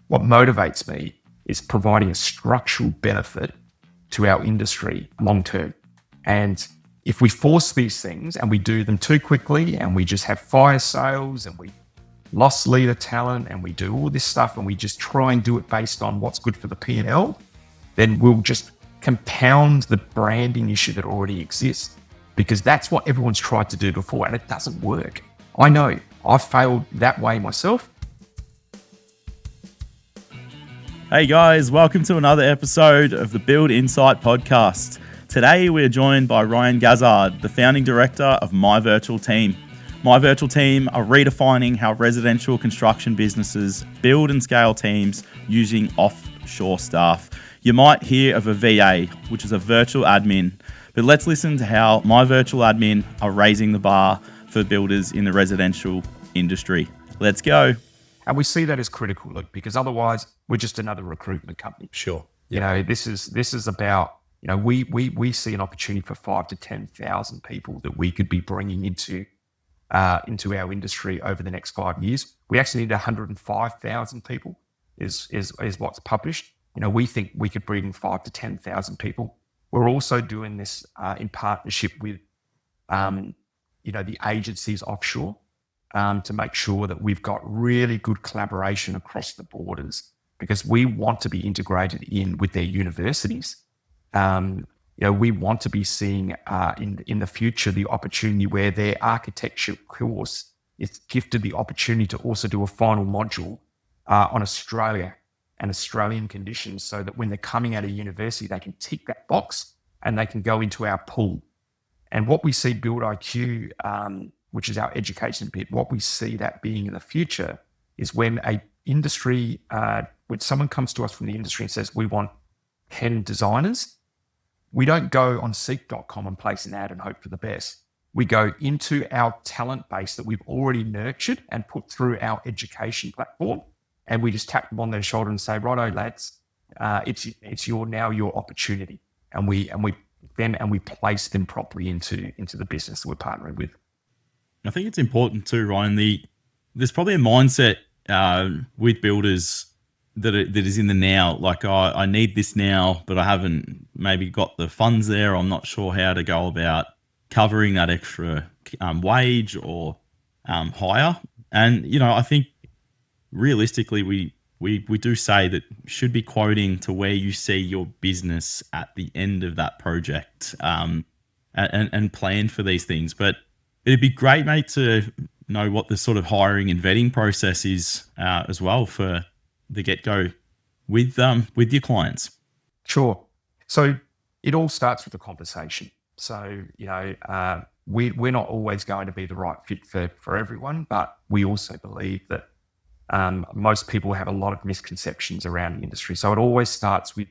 what motivates me is providing a structural benefit to our industry long term. And if we force these things and we do them too quickly and we just have fire sales and we lost leader talent and we do all this stuff and we just try and do it based on what's good for the P&L, then we'll just compound the branding issue that already exists, because that's what everyone's tried to do before and it doesn't work. I know I've failed that way myself. Hey guys, welcome to another episode of the Build Insite Podcast. Today we're joined by Ryan Gazzard, the founding director of My Virtual Team. My Virtual Team are redefining how residential construction businesses build and scale teams using offshore staff. You might hear of a VA, which is a virtual admin, but let's listen to how My Virtual Admin are raising the bar for builders in the residential industry. Let's go. And we see that as critical, Luke, because otherwise we're just another recruitment company. Sure. You know, this is about, you know, we see an opportunity for 5,000 to 10,000 people that we could be bringing into our industry over the next 5 years. We actually need 105,000 people is what's published. You know, we think we could bring 5,000 to 10,000 people. We're also doing this in partnership with, the agencies offshore to make sure that we've got really good collaboration across the borders, because we want to be integrated in with their universities. We want to be seeing in the future the opportunity where their architecture course is gifted the opportunity to also do a final module on Australia and Australian conditions, so that when they're coming out of university, they can tick that box and they can go into our pool. And what we see Build IQ, which is our education bit, what we see that being in the future is when when someone comes to us from the industry and says, we want 10 designers, we don't go on seek.com and place an ad and hope for the best. We go into our talent base that we've already nurtured and put through our education platform, and we just tap them on their shoulder and say, righto, lads, it's your opportunity. And we place them properly into the business that we're partnering with. I think it's important too, Ryan. There's probably a mindset with builders that is in the now. Like, I need this now, but I haven't maybe got the funds there. I'm not sure how to go about covering that extra wage or hire. And I think realistically, we do say that you should be quoting to where you see your business at the end of that project, and plan for these things. But it'd be great, mate, to know what the sort of hiring and vetting process is as well for the get-go with your clients. Sure. So it all starts with a conversation. So, we're not always going to be the right fit for everyone, but we also believe that most people have a lot of misconceptions around the industry. So it always starts with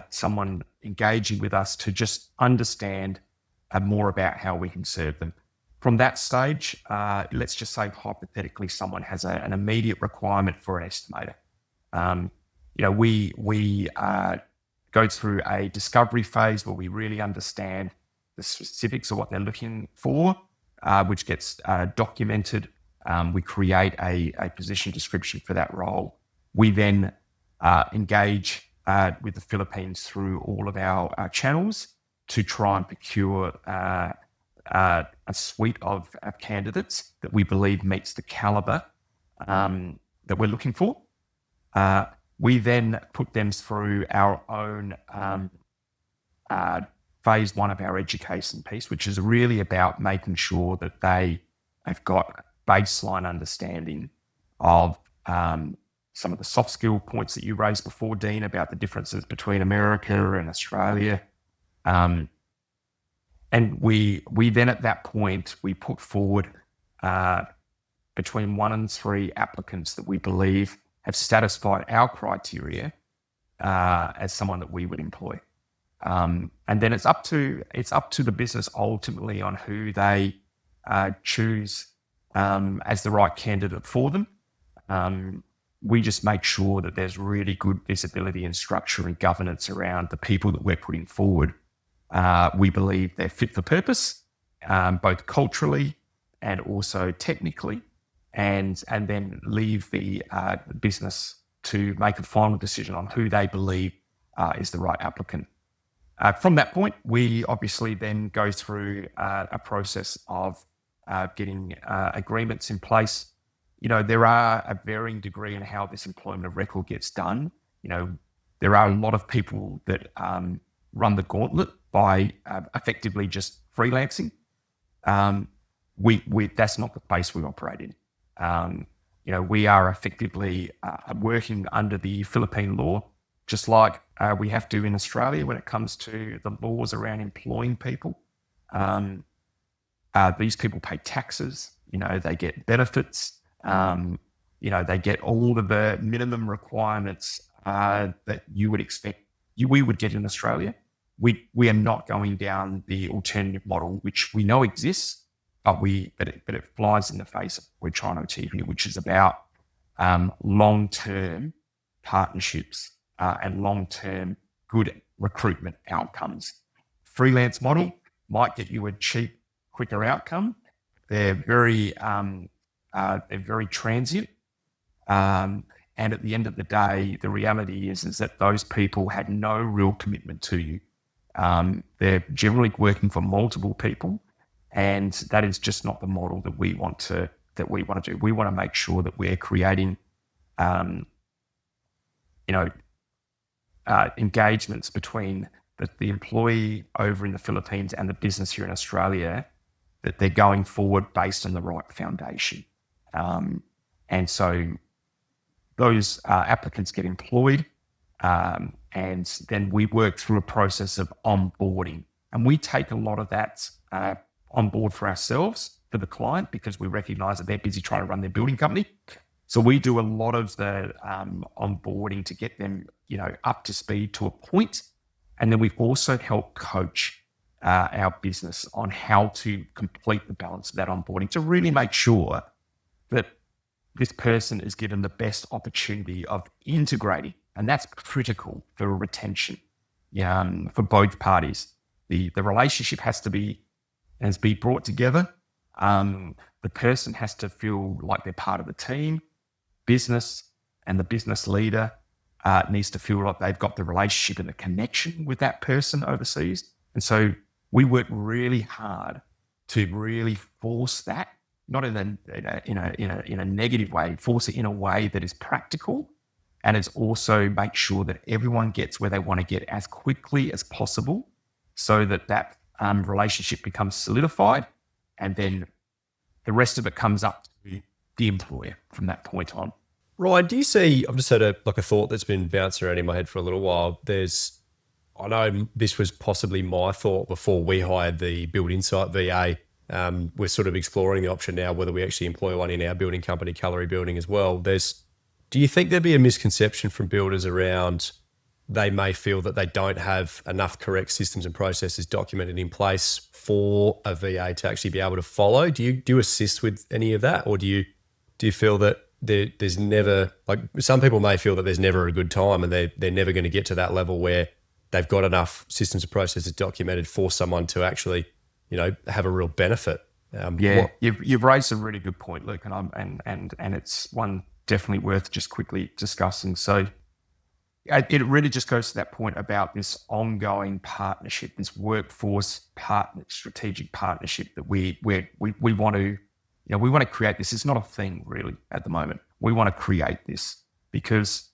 someone engaging with us to just understand more about how we can serve them. From that stage, let's just say hypothetically someone has an immediate requirement for an estimator. We go through a discovery phase where we really understand the specifics of what they're looking for, which gets documented. We create a position description for that role. We then engage with the Philippines through all of our channels to try and procure a suite of candidates that we believe meets the caliber that we're looking for. We then put them through our own phase one of our education piece, which is really about making sure that they have got baseline understanding of some of the soft skill points that you raised before, Dean, about the differences between America and Australia. And we then at that point, we put forward between 1 and 3 applicants that we believe have satisfied our criteria as someone that we would employ. And then it's up to the business ultimately on who they choose as the right candidate for them. We just make sure that there's really good visibility and structure and governance around the people that we're putting forward. We believe they're fit for purpose, both culturally and also technically. and then leave the business to make a final decision on who they believe is the right applicant. From that point, we obviously then go through a process of getting agreements in place. There are a varying degree in how this employment of record gets done. There are a lot of people that run the gauntlet by effectively just freelancing. That's not the space we operate in. We are effectively working under the Philippine law, just like we have to in Australia when it comes to the laws around employing people. These people pay taxes, they get benefits, they get all of the minimum requirements that you would expect we would get in Australia. We are not going down the alternative model, which we know exists, but it flies in the face of what we're trying to achieve here, which is about long-term partnerships and long-term good recruitment outcomes. Freelance model might get you a cheap, quicker outcome. They're very transient. And at the end of the day, the reality is that those people had no real commitment to you. They're generally working for multiple people, and that is just not the model that we want to do. We want to make sure that we're creating, engagements between the employee over in the Philippines and the business here in Australia, that they're going forward based on the right foundation. And so those applicants get employed, and then we work through a process of onboarding. And we take a lot of that on board for ourselves, for the client, because we recognize that they're busy trying to run their building company. So we do a lot of the onboarding to get them, up to speed to a point. And then we've also helped coach our business on how to complete the balance of that onboarding to really make sure that this person is given the best opportunity of integrating. And that's critical for retention for both parties. The relationship has to be brought together. The person has to feel like they're part of the team. Business and the business leader needs to feel like they've got the relationship and the connection with that person overseas. And so we work really hard to really force that, not in a negative way, force it in a way that is practical, and it's also make sure that everyone gets where they want to get as quickly as possible, so that relationship becomes solidified, and then the rest of it comes up to the employer from that point on. Ryan, do you see, I've just had a thought that's been bouncing around in my head for a little while. I know this was possibly my thought before we hired the Build Insite VA. We're sort of exploring the option now whether we actually employ one in our building company, Calorie Building, as well. Do you think there'd be a misconception from builders around they may feel that they don't have enough correct systems and processes documented in place for a VA to actually be able to follow? Do you assist with any of that, or do you feel that there's never, like, some people may feel that there's never a good time and they're never going to get to that level where they've got enough systems and processes documented for someone to actually, have a real benefit? You've raised a really good point, Luke, and it's one definitely worth just quickly discussing. So it really just goes to that point about this ongoing partnership, this workforce strategic partnership that we want to create. This is not a thing really at the moment. We want to create this because,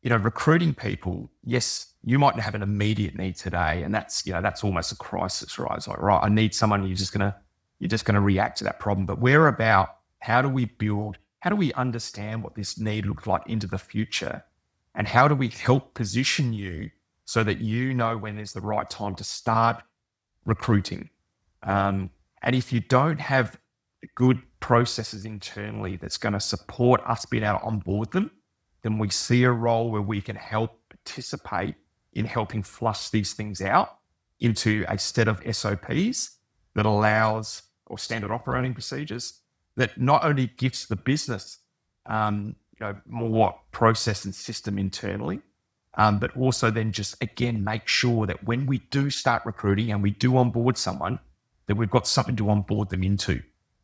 recruiting people, yes, you might have an immediate need today, and that's almost a crisis, right? It's like, right, I need someone. You're just gonna react to that problem. But we're about, how do we understand what this need looks like into the future, and how do we help position you so that you know when is the right time to start recruiting. And if you don't have good processes internally that's going to support us being able to onboard them, then we see a role where we can help participate in helping flush these things out into a set of SOPs that allows, or standard operating procedures, that not only gives the business more process and system internally, but also then just, again, make sure that when we do start recruiting and we do onboard someone, that we've got something to onboard them into.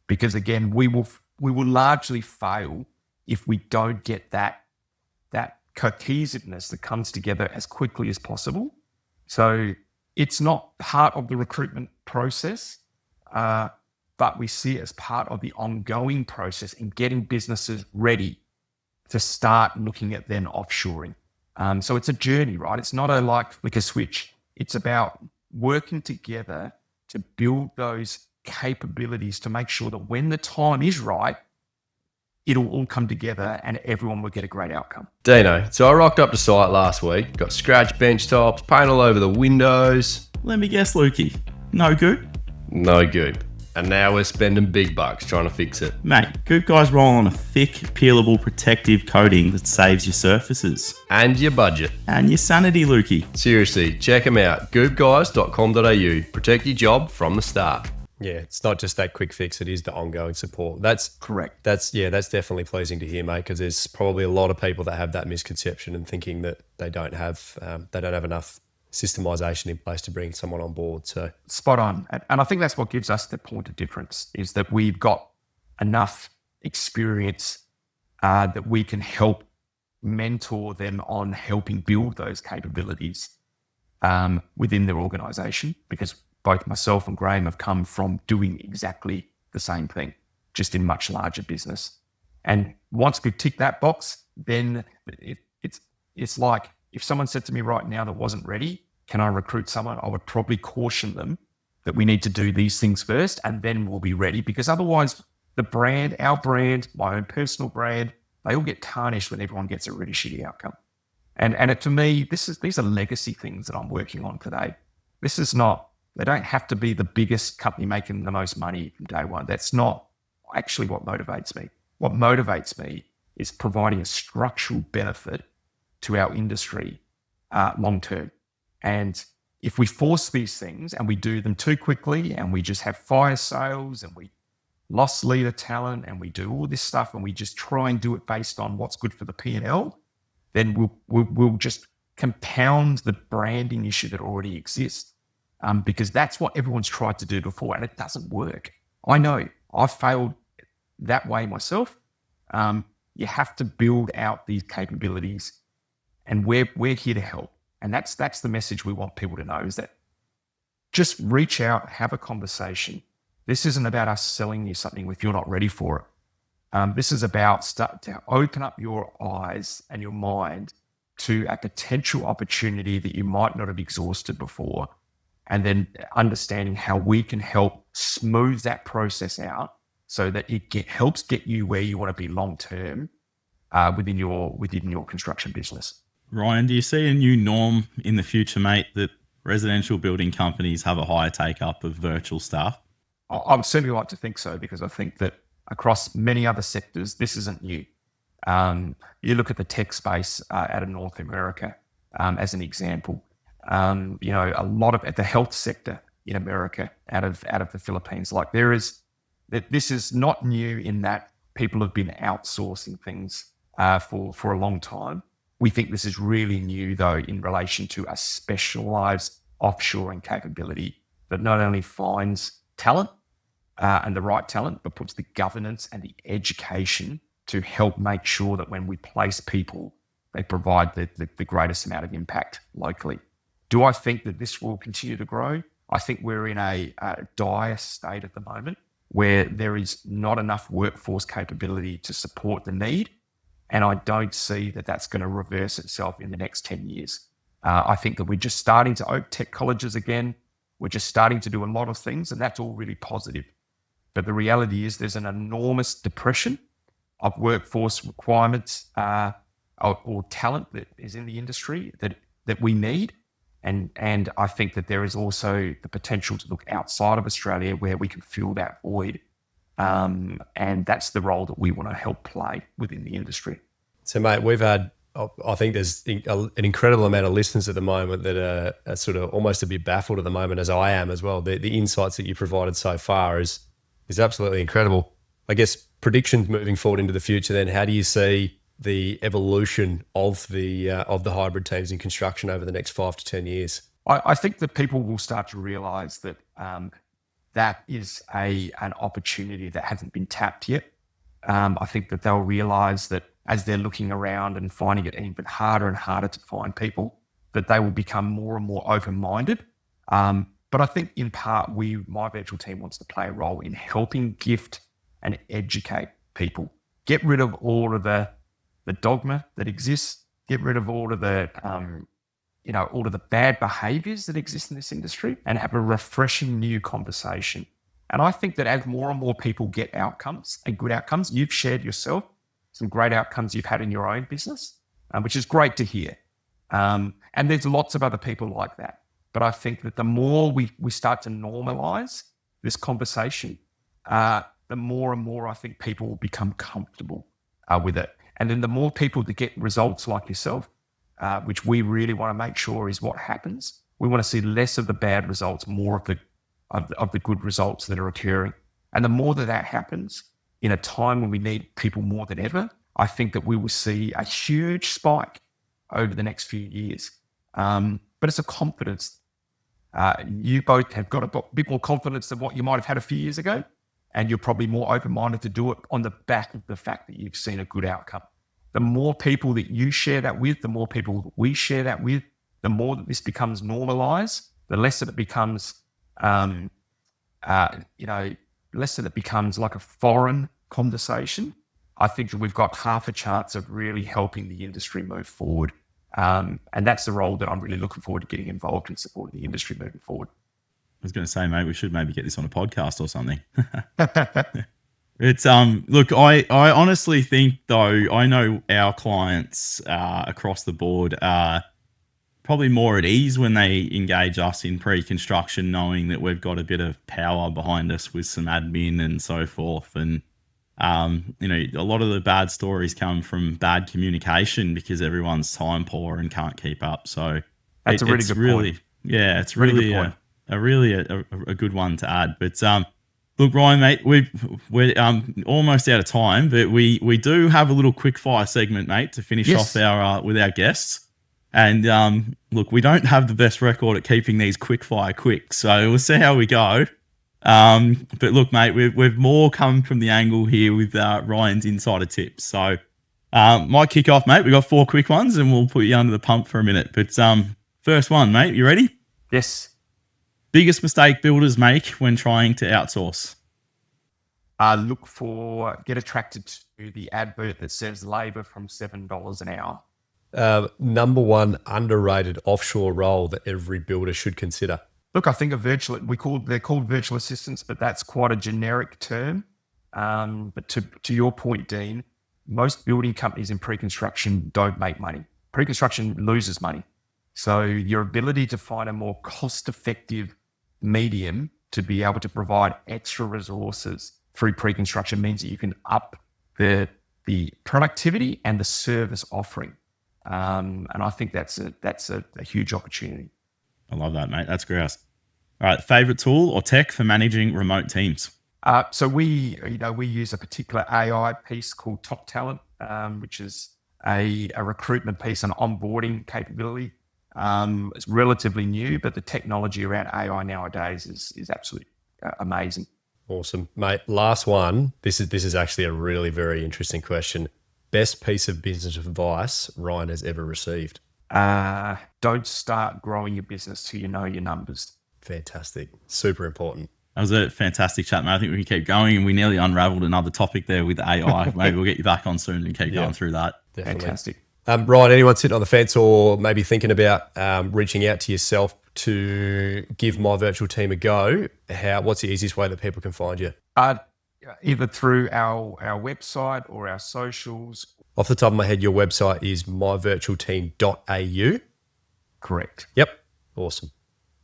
because again, we will largely fail if we don't get that cohesiveness that comes together as quickly as possible. So it's not part of the recruitment process, but we see it as part of the ongoing process in getting businesses ready to start looking at then offshoring. So it's a journey, right? It's not like a switch. It's about working together to build those capabilities to make sure that when the time is right, it'll all come together and everyone will get a great outcome. Dino, so I rocked up to site last week, got scratch bench tops, paint all over the windows. Let me guess, Lukey. No goop? No goop. And now we're spending big bucks trying to fix it. Mate, Goop Guys roll on a thick, peelable protective coating that saves your surfaces. And your budget. And your sanity, Lukey. Seriously, check them out. goopguys.com.au. Protect your job from the start. Yeah, it's not just that quick fix, it is the ongoing support. That's correct. That's definitely pleasing to hear, mate, because there's probably a lot of people that have that misconception and thinking that they don't have enough systemization in place to bring someone on board. So spot on. And I think that's what gives us the point of difference, is that we've got enough experience that we can help mentor them on helping build those capabilities within their organization, because both myself and Graham have come from doing exactly the same thing, just in much larger business. And once we've ticked that box, then it's like, if someone said to me right now that wasn't ready, can I recruit someone? I would probably caution them that we need to do these things first and then we'll be ready, because otherwise the brand, our brand, my own personal brand, they all get tarnished when everyone gets a really shitty outcome. And to me, these are legacy things that I'm working on today. This is not, they don't have to be the biggest company making the most money from day one. That's not actually what motivates me. What motivates me is providing a structural benefit to our industry long term. And if we force these things and we do them too quickly and we just have fire sales and we lost leader talent and we do all this stuff and we just try and do it based on what's good for the P&L, then we'll just compound the branding issue that already exists, because that's what everyone's tried to do before and it doesn't work. I know I've failed that way myself. You have to build out these capabilities, and we're here to help. And that's the message we want people to know, is that just reach out, have a conversation. This isn't about us selling you something if you're not ready for it. This is about start to open up your eyes and your mind to a potential opportunity that you might not have exhausted before, and then understanding how we can help smooth that process out so that it helps get you where you want to be long term within your construction business. Ryan, do you see a new norm in the future, mate, that residential building companies have a higher take-up of virtual staff? I would certainly like to think so, because I think that across many other sectors, this isn't new. You look at the tech space out of North America as an example. A lot of at the health sector in America, out of the Philippines, this is not new in that people have been outsourcing things for a long time. We think this is really new, though, in relation to a specialized offshoring capability that not only finds talent and the right talent, but puts the governance and the education to help make sure that when we place people, they provide the greatest amount of impact locally. Do I think that this will continue to grow? I think we're in a dire state at the moment where there is not enough workforce capability to support the need. And I don't see that that's going to reverse itself in the next 10 years. I think that we're just starting to open tech colleges again. We're just starting to do a lot of things, and that's all really positive. But the reality is there's an enormous depression of workforce requirements or talent that is in the industry that we need. And I think that there is also the potential to look outside of Australia where we can fill that void. And that's the role that we want to help play within the industry. So, mate, we've had, I think there's an incredible amount of listeners at the moment that are sort of almost a bit baffled at the moment, as I am as well. The insights that you provided so far is absolutely incredible. I guess predictions moving forward into the future, then how do you see the evolution of the hybrid teams in construction over the next 5 to 10 years? I think that people will start to realise that that is an opportunity that hasn't been tapped yet. I think that they'll realize that as they're looking around and finding it even harder and harder to find people, that they will become more and more open-minded. But I think in part, my virtual team wants to play a role in helping gift and educate people. Get rid of all of the dogma that exists. Get rid of all of the all of the bad behaviors that exist in this industry, and have a refreshing new conversation. And I think that as more and more people get outcomes and good outcomes, you've shared yourself some great outcomes you've had in your own business, which is great to hear. And there's lots of other people like that. But I think that the more we start to normalize this conversation, the more and more I think people will become comfortable with it. And then the more people that get results like yourself, which we really want to make sure is what happens. We want to see less of the bad results, more of the good results that are occurring. And the more that happens in a time when we need people more than ever, I think that we will see a huge spike over the next few years. But it's a confidence. You both have got a bit more confidence than what you might have had a few years ago. And you're probably more open-minded to do it on the back of the fact that you've seen a good outcome. The more people that you share that with, the more people that we share that with, the more that this becomes normalized, the less that it becomes, less that it becomes like a foreign conversation. I think that we've got half a chance of really helping the industry move forward. And that's the role that I'm really looking forward to getting involved in supporting the industry moving forward. I was going to say, mate, we should maybe get this on a podcast or something. It's look, I honestly think though, I know our clients across the board are probably more at ease when they engage us in pre-construction, knowing that we've got a bit of power behind us with some admin and so forth. And a lot of the bad stories come from bad communication because everyone's time poor and can't keep up. So that's a really good point. Yeah, it's really a good one to add. But look, Ryan, mate, we're almost out of time, but we do have a little quickfire segment, mate, to finish off with our guests. And look, we don't have the best record at keeping these quickfire quick, so we'll see how we go. But look, mate, we've more come from the angle here with Ryan's insider tips. So might kick off, mate. We've got 4 quick ones, and we'll put you under the pump for a minute. But first one, mate, you ready? Yes. Biggest mistake builders make when trying to outsource? Get attracted to the advert that says labour from $7 an hour. Number one underrated offshore role that every builder should consider. Look, I think they're called virtual assistants, but that's quite a generic term. But to your point, Dean, most building companies in pre-construction don't make money. Pre-construction loses money. So your ability to find a more cost-effective medium to be able to provide extra resources through pre-construction means that you can up the productivity and the service offering. And I think that's a huge opportunity. I love that, mate. That's grouse. All right, favorite tool or tech for managing remote teams? So we use a particular AI piece called Top Talent, which is a recruitment piece, an onboarding capability. It's relatively new, but the technology around AI nowadays is absolutely amazing. Awesome, mate. Last one. This is actually a really very interesting question. Best piece of business advice Ryan has ever received? Don't start growing your business till you know your numbers. Fantastic. Super important. That was a fantastic chat, mate. I think we can keep going, and we nearly unraveled another topic there with AI. Maybe we'll get you back on soon and keep going through that. Definitely. Fantastic. Ryan, anyone sitting on the fence or maybe thinking about reaching out to yourself to give my virtual team a go, what's the easiest way that people can find you? Either through our website or our socials. Off the top of my head, your website is myvirtualteam.au. Correct. Yep. Awesome.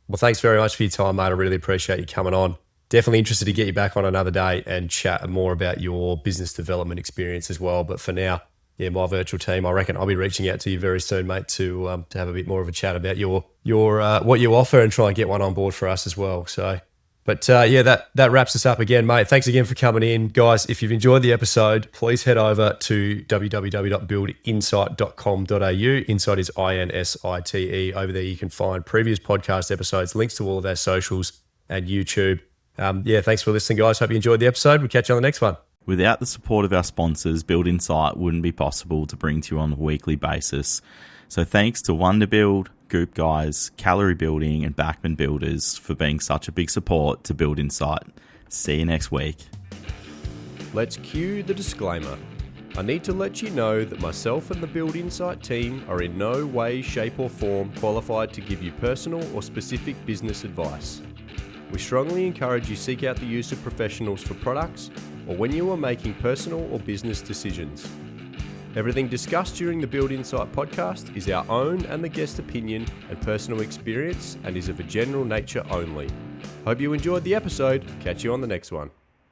Well, thanks very much for your time, mate. I really appreciate you coming on. Definitely interested to get you back on another day and chat more about your business development experience as well. But for now, my virtual team, I reckon I'll be reaching out to you very soon, mate, to have a bit more of a chat about your what you offer and try and get one on board for us as well. So, but that wraps us up again, mate. Thanks again for coming in, guys. If you've enjoyed the episode, please head over to www.buildinsight.com.au. Insight is INSITE. Over there, you can find previous podcast episodes, links to all of our socials and YouTube. Thanks for listening, guys. Hope you enjoyed the episode. We'll catch you on the next one. Without the support of our sponsors, Build Insite wouldn't be possible to bring to you on a weekly basis. So thanks to Wonderbuild, Goop Guys, Calorie Building, and Backman Builders for being such a big support to Build Insight. See you next week. Let's cue the disclaimer. I need to let you know that myself and the Build Insight team are in no way, shape or form qualified to give you personal or specific business advice. We strongly encourage you seek out the use of professionals for products or when you are making personal or business decisions. Everything discussed during the Build Insight podcast is our own and the guest opinion and personal experience and is of a general nature only. Hope you enjoyed the episode. Catch you on the next one.